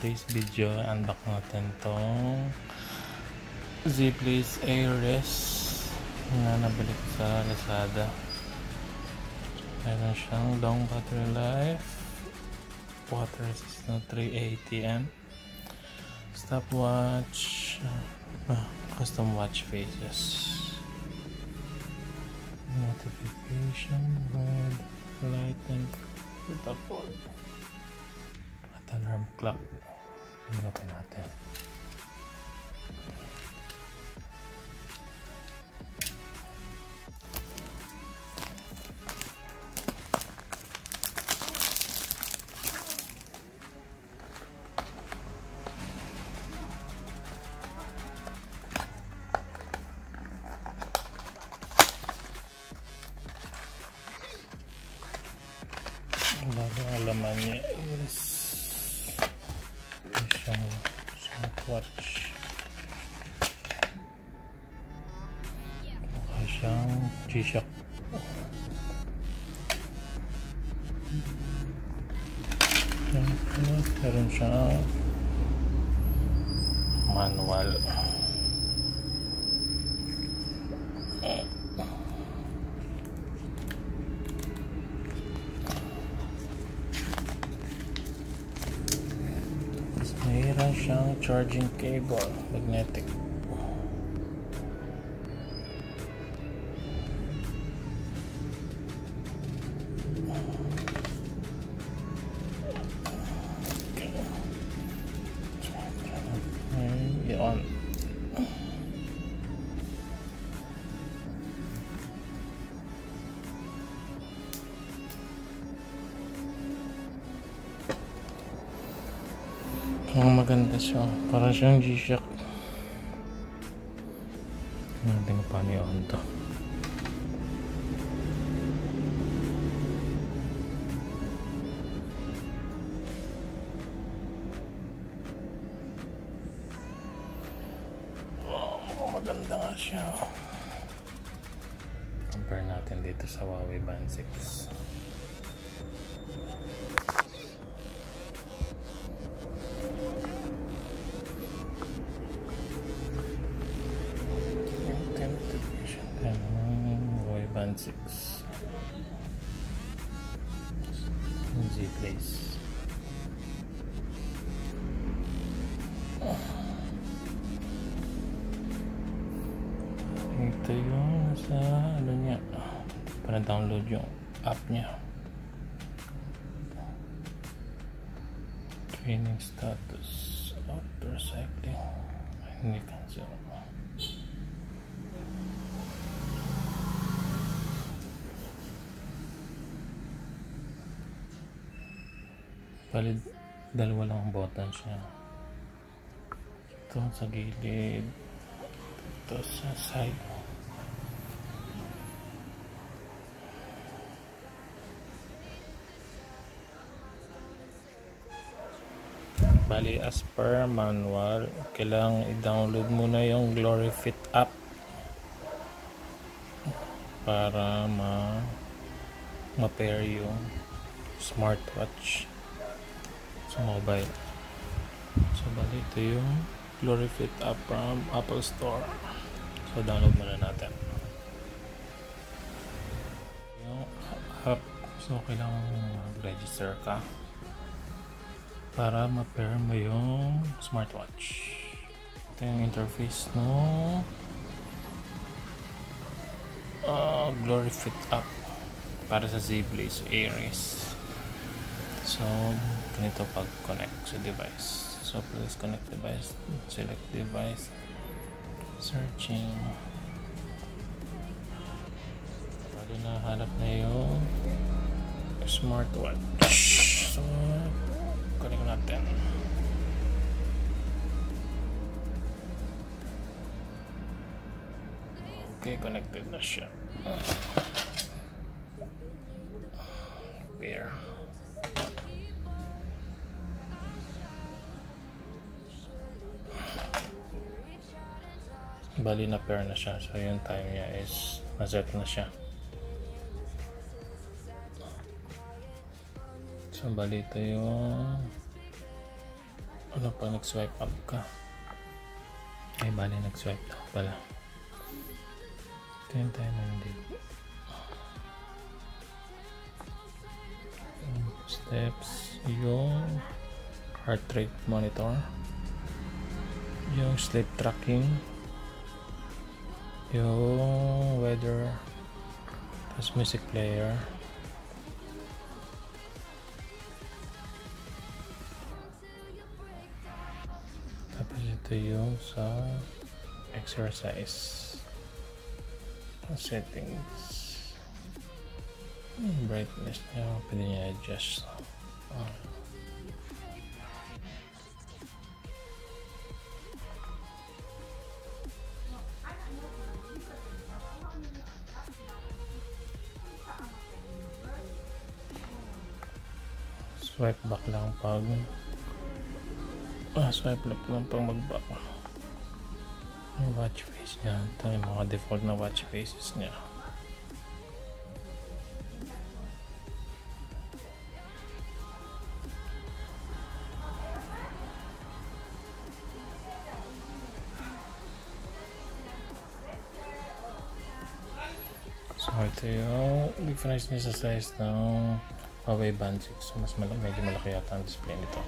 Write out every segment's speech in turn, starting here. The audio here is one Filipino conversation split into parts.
today's video, unbox natin tong Zeblaze Ares na nabili ko sa Lazada. Meron siyang long battery life, water resistant 380 stopwatch, custom watch faces, notification, red light, and protocol at alarm clock. Hinapin natin. Bago ang laman niya is isang smartwatch. Mukha siyang G-Shock. Meron siyang manual. Mayroon siyang charging cable, magnetic. Yun. Maganda siya, parang siyang G-Shock. Natin kung paano yun to. Maganda nga siya. Compare natin dito sa Huawei Band 6. Band 6 Zeblaze. Ito yung sa ano niya, para download yung app niya. Training status, outdoor cycling, hindi cancel. Bali, dalawa lang ang button siya. Ito sa gilid, ito sa side. Bali, as per manual, kailangan i-download muna yung GloryFit app para ma-pair yung smartwatch sa mobile. So bali, ito yung GloryFit app from Apple Store. So download muna natin yung app. So kailangan mag-register ka para ma-pair mo yung smartwatch. Ito yung interface no GloryFit app para sa Zeblaze Ares. So ganito pag connect sa device. So please connect device, select device, searching. Pwede na hanap na yung smartwatch. So connect natin. Okay, connected na siya. Pair. Bali na pair na siya. So yung time niya is na-set na siya. So bali ito yung Ano pag nag-swipe up ka? Ay, bali nag-swipe down pala. Ito yung tayo na hindi. Steps, yung heart rate monitor, yung sleep tracking, yung weather, tapos music player, tapos ito yung sa exercise settings, brightness niya, pwede niya adjust. Swipe back lang pag swipe left lang pag mag-back. Yung watch face niya, ito yung mga default na watch faces niya. So ito yung difference niya sa size ng Huawei Band 6. So mas medyo malaki yata ang display nito.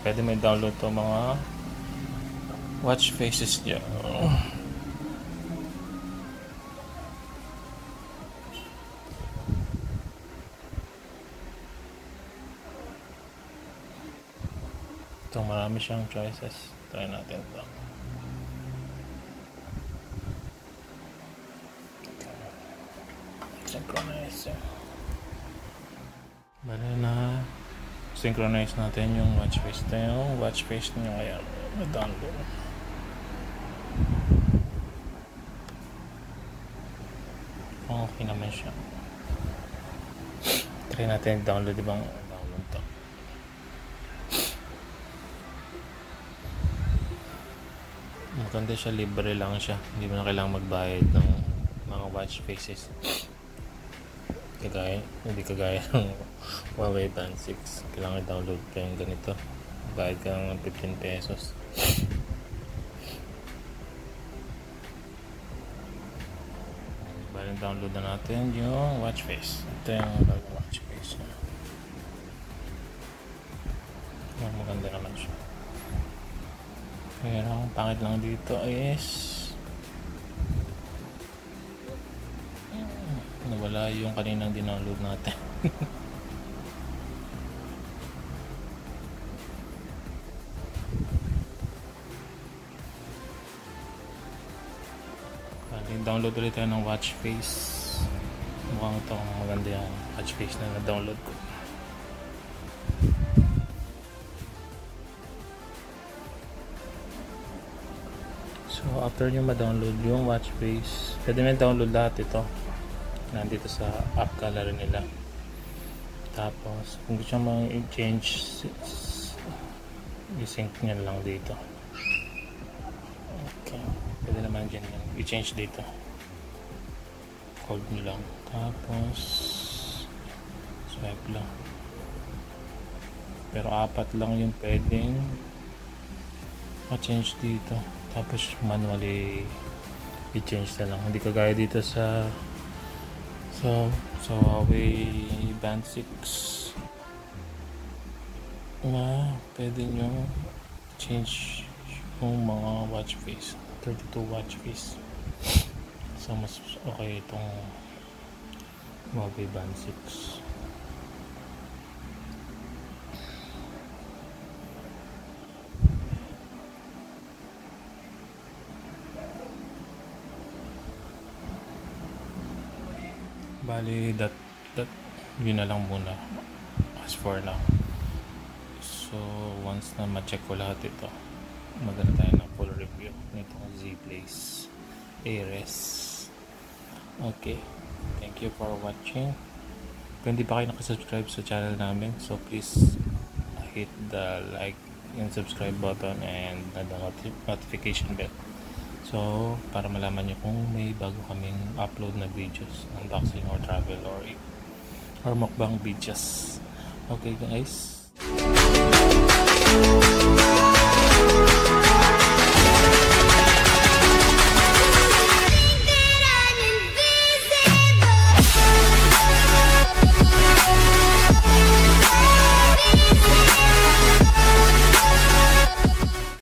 Pwede may download to mga watch faces niya. Ito, marami siyang choices. Try natin ito. Synchronize. Bale na synchronize natin yung watch face. Ito yung watch face niya kaya na-download. Okay naman siya. Try natin download ibang download to. Maganda siya, libre lang siya. Hindi mo na kailangang magbayad ng mga watch faces. Hindi kagaya ng Huawei Band 6. Kailangan download ka yung ganito. Bayad ka ng 15 pesos. Bali download na natin yung watch face. Ito yung watch face niya. Maganda naman siya. Pero ang pangit lang dito is nawala yung kaninang dinownload natin. Download ulit tayo ng watch face. Mukhang ito maganda yung watch face na na-download ko. So after nyo ma-download yung watch face, pwede nyo download lahat ito. Nandito sa app gallery nila. Tapos kung gusto nyo i-change, i-sync nyo lang dito. Okay, pwede naman dyan i-change dito. Hold nyo lang. Tapos swipe lang. Pero 4 lang yung pwedeng ma-change dito. Tapos manually i-change na lang. Hindi kagaya dito sa Huawei Band 6 na pwede nyo change yung mga watch face. 32 watch face. So mas okay itong Huawei Band 6. Bali that yun na lang muna as for now. So once na ma-check ko lahat ito, magana tayo ng full review nitong Zeblaze Ares. Okay, thank you for watching. Kung hindi pa kayo nakasubscribe sa channel namin, so please hit the like yung subscribe button and the notification bell. So, para malaman nyo kung may bago kaming upload na videos, unboxing or travel or mukbang videos. Okay guys.